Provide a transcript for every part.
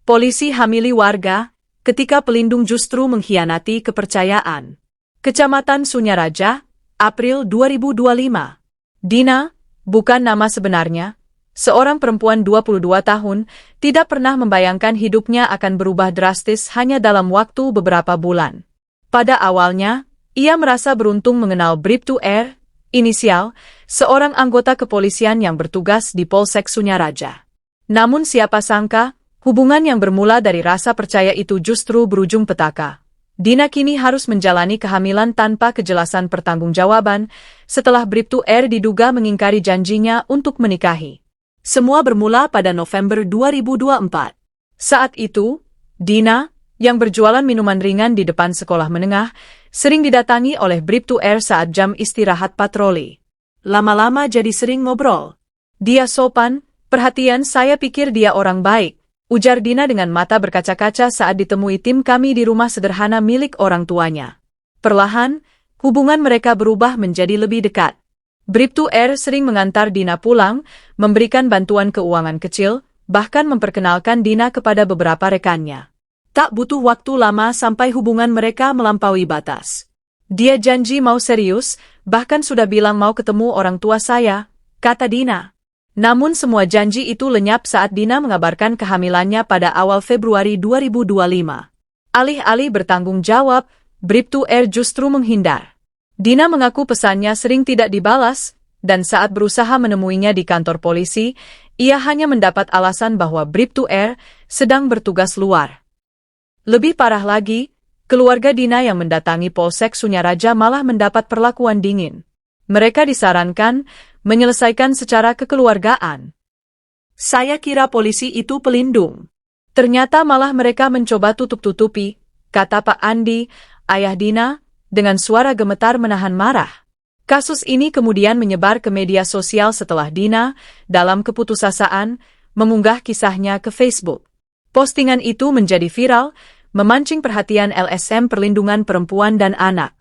Polisi hamili warga, ketika pelindung justru mengkhianati kepercayaan. Kecamatan Sunyaraja, April 2025. Dina, bukan nama sebenarnya, seorang perempuan 22 tahun, tidak pernah membayangkan hidupnya akan berubah drastis hanya dalam waktu beberapa bulan. Pada awalnya, ia merasa beruntung mengenal Bribtu R, inisial, seorang anggota kepolisian yang bertugas di Polsek Sunyaraja. Namun siapa sangka, hubungan yang bermula dari rasa percaya itu justru berujung petaka. Dina kini harus menjalani kehamilan tanpa kejelasan pertanggungjawaban setelah Bribtu R diduga mengingkari janjinya untuk menikahi. Semua bermula pada November 2024. Saat itu, Dina, yang berjualan minuman ringan di depan sekolah menengah, sering didatangi oleh Bribtu R saat jam istirahat patroli. Lama-lama jadi sering ngobrol. Dia sopan, perhatian, saya pikir dia orang baik, ujar Dina dengan mata berkaca-kaca saat ditemui tim kami di rumah sederhana milik orang tuanya. Perlahan, hubungan mereka berubah menjadi lebih dekat. Bribtu R sering mengantar Dina pulang, memberikan bantuan keuangan kecil, bahkan memperkenalkan Dina kepada beberapa rekannya. Tak butuh waktu lama sampai hubungan mereka melampaui batas. Dia janji mau serius, bahkan sudah bilang mau ketemu orang tua saya, kata Dina. Namun semua janji itu lenyap saat Dina mengabarkan kehamilannya pada awal Februari 2025. Alih-alih bertanggung jawab, Bribtu R justru menghindar. Dina mengaku pesannya sering tidak dibalas, dan saat berusaha menemuinya di kantor polisi, ia hanya mendapat alasan bahwa Bribtu R sedang bertugas luar. Lebih parah lagi, keluarga Dina yang mendatangi Polsek Sunyaraja malah mendapat perlakuan dingin. Mereka disarankan menyelesaikan secara kekeluargaan. Saya kira polisi itu pelindung. Ternyata malah mereka mencoba tutup-tutupi, kata Pak Andi, ayah Dina, dengan suara gemetar menahan marah. Kasus ini kemudian menyebar ke media sosial setelah Dina, dalam keputusasaan, mengunggah kisahnya ke Facebook. Postingan itu menjadi viral, memancing perhatian LSM Perlindungan Perempuan dan Anak.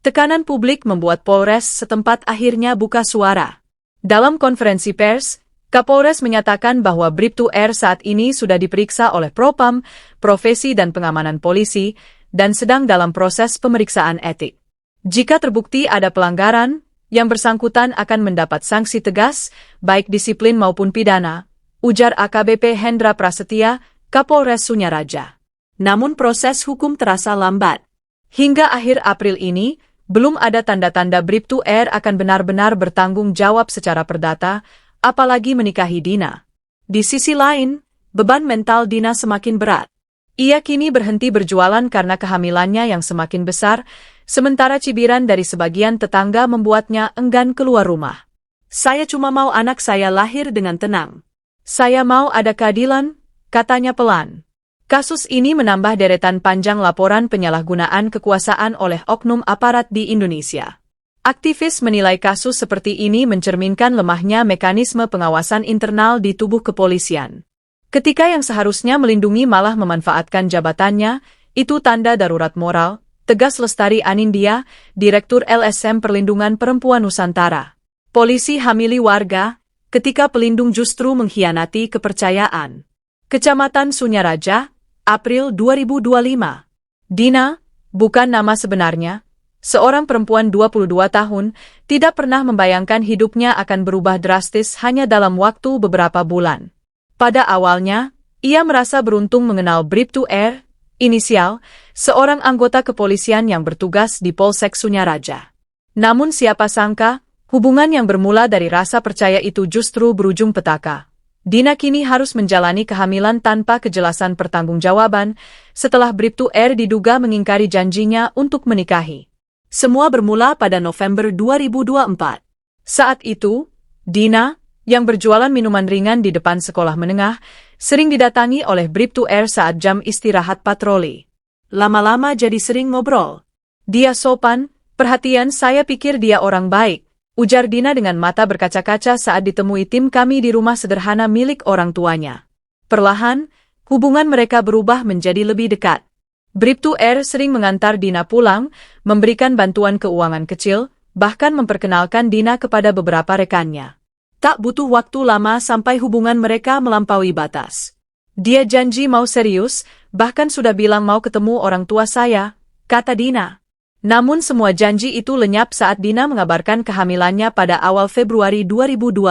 Tekanan publik membuat Polres setempat akhirnya buka suara. Dalam konferensi pers, Kapolres menyatakan bahwa Bribtu R saat ini sudah diperiksa oleh Propam, Profesi dan Pengamanan Polisi, dan sedang dalam proses pemeriksaan etik. Jika terbukti ada pelanggaran, yang bersangkutan akan mendapat sanksi tegas, baik disiplin maupun pidana, ujar AKBP Hendra Prasetya, Kapolres Sunyaraja. Namun proses hukum terasa lambat. Hingga akhir April ini, belum ada tanda-tanda Bribtu R akan benar-benar bertanggung jawab secara perdata, apalagi menikahi Dina. Di sisi lain, beban mental Dina semakin berat. Ia kini berhenti berjualan karena kehamilannya yang semakin besar, sementara cibiran dari sebagian tetangga membuatnya enggan keluar rumah. Saya cuma mau anak saya lahir dengan tenang. Saya mau ada keadilan, katanya pelan. Kasus ini menambah deretan panjang laporan penyalahgunaan kekuasaan oleh oknum aparat di Indonesia. Aktivis menilai kasus seperti ini mencerminkan lemahnya mekanisme pengawasan internal di tubuh kepolisian. Ketika yang seharusnya melindungi malah memanfaatkan jabatannya, itu tanda darurat moral, tegas Lestari Anindya, Direktur LSM Perlindungan Perempuan Nusantara. Polisi hamili warga, ketika pelindung justru mengkhianati kepercayaan. Kecamatan Sunyaraja, April 2025. Dina, bukan nama sebenarnya, seorang perempuan 22 tahun, tidak pernah membayangkan hidupnya akan berubah drastis hanya dalam waktu beberapa bulan. Pada awalnya, ia merasa beruntung mengenal Bribtu R, inisial, seorang anggota kepolisian yang bertugas di Polsek Sunyaraja. Namun siapa sangka, hubungan yang bermula dari rasa percaya itu justru berujung petaka. Dina kini harus menjalani kehamilan tanpa kejelasan pertanggungjawaban setelah Bribtu R diduga mengingkari janjinya untuk menikahi. Semua bermula pada November 2024. Saat itu, Dina, yang berjualan minuman ringan di depan sekolah menengah, sering didatangi oleh Bribtu R saat jam istirahat patroli. Lama-lama jadi sering ngobrol. Dia sopan, perhatian, saya pikir dia orang baik, ujar Dina dengan mata berkaca-kaca saat ditemui tim kami di rumah sederhana milik orang tuanya. Perlahan, hubungan mereka berubah menjadi lebih dekat. Bribtu R sering mengantar Dina pulang, memberikan bantuan keuangan kecil, bahkan memperkenalkan Dina kepada beberapa rekannya. Tak butuh waktu lama sampai hubungan mereka melampaui batas. Dia janji mau serius, bahkan sudah bilang mau ketemu orang tua saya, kata Dina. Namun semua janji itu lenyap saat Dina mengabarkan kehamilannya pada awal Februari 2025.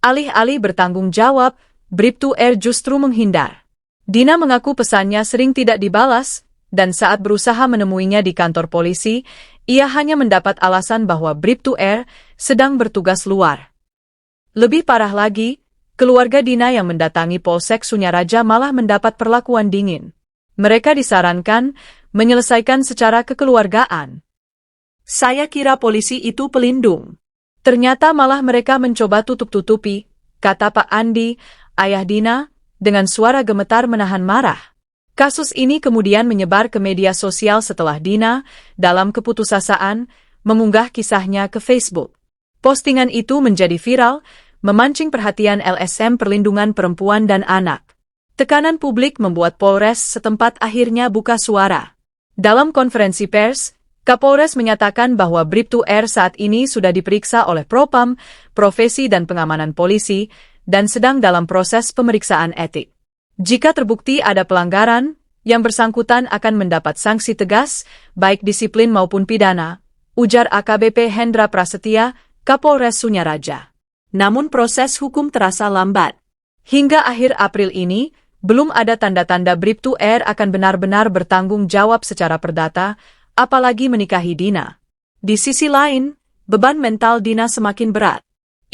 Alih-alih bertanggung jawab, Bribtu-R justru menghindar. Dina mengaku pesannya sering tidak dibalas, dan saat berusaha menemuinya di kantor polisi, ia hanya mendapat alasan bahwa Bribtu-R sedang bertugas luar. Lebih parah lagi, keluarga Dina yang mendatangi Polsek Sunyaraja malah mendapat perlakuan dingin. Mereka disarankan menyelesaikan secara kekeluargaan. Saya kira polisi itu pelindung. Ternyata malah mereka mencoba tutup-tutupi, kata Pak Andi, ayah Dina, dengan suara gemetar menahan marah. Kasus ini kemudian menyebar ke media sosial setelah Dina, dalam keputusasaan, mengunggah kisahnya ke Facebook. Postingan itu menjadi viral, memancing perhatian LSM Perlindungan Perempuan dan Anak. Tekanan publik membuat Polres setempat akhirnya buka suara. Dalam konferensi pers, Kapolres menyatakan bahwa Bribtu-R saat ini sudah diperiksa oleh Propam, Profesi dan Pengamanan Polisi, dan sedang dalam proses pemeriksaan etik. Jika terbukti ada pelanggaran, yang bersangkutan akan mendapat sanksi tegas, baik disiplin maupun pidana, ujar AKBP Hendra Prasetya, Kapolres Sunyaraja. Namun proses hukum terasa lambat. Hingga akhir April ini, belum ada tanda-tanda Bribtu-R akan benar-benar bertanggung jawab secara perdata, apalagi menikahi Dina. Di sisi lain, beban mental Dina semakin berat.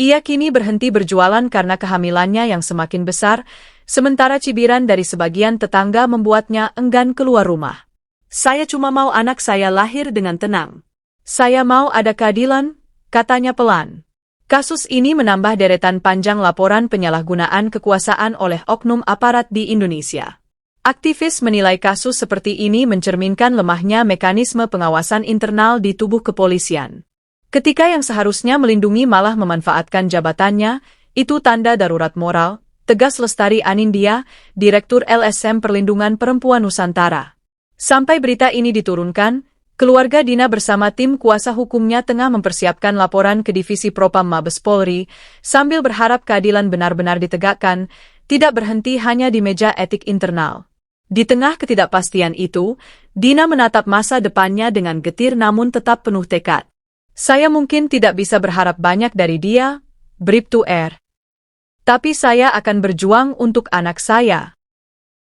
Ia kini berhenti berjualan karena kehamilannya yang semakin besar, sementara cibiran dari sebagian tetangga membuatnya enggan keluar rumah. Saya cuma mau anak saya lahir dengan tenang. Saya mau ada keadilan, katanya pelan. Kasus ini menambah deretan panjang laporan penyalahgunaan kekuasaan oleh oknum aparat di Indonesia. Aktivis menilai kasus seperti ini mencerminkan lemahnya mekanisme pengawasan internal di tubuh kepolisian. Ketika yang seharusnya melindungi malah memanfaatkan jabatannya, itu tanda darurat moral, tegas Lestari Anindya, Direktur LSM Perlindungan Perempuan Nusantara. Sampai berita ini diturunkan, keluarga Dina bersama tim kuasa hukumnya tengah mempersiapkan laporan ke Divisi Propam Mabes Polri, sambil berharap keadilan benar-benar ditegakkan, tidak berhenti hanya di meja etik internal. Di tengah ketidakpastian itu, Dina menatap masa depannya dengan getir namun tetap penuh tekad. Saya mungkin tidak bisa berharap banyak dari dia, Bribtu-R. Tapi saya akan berjuang untuk anak saya.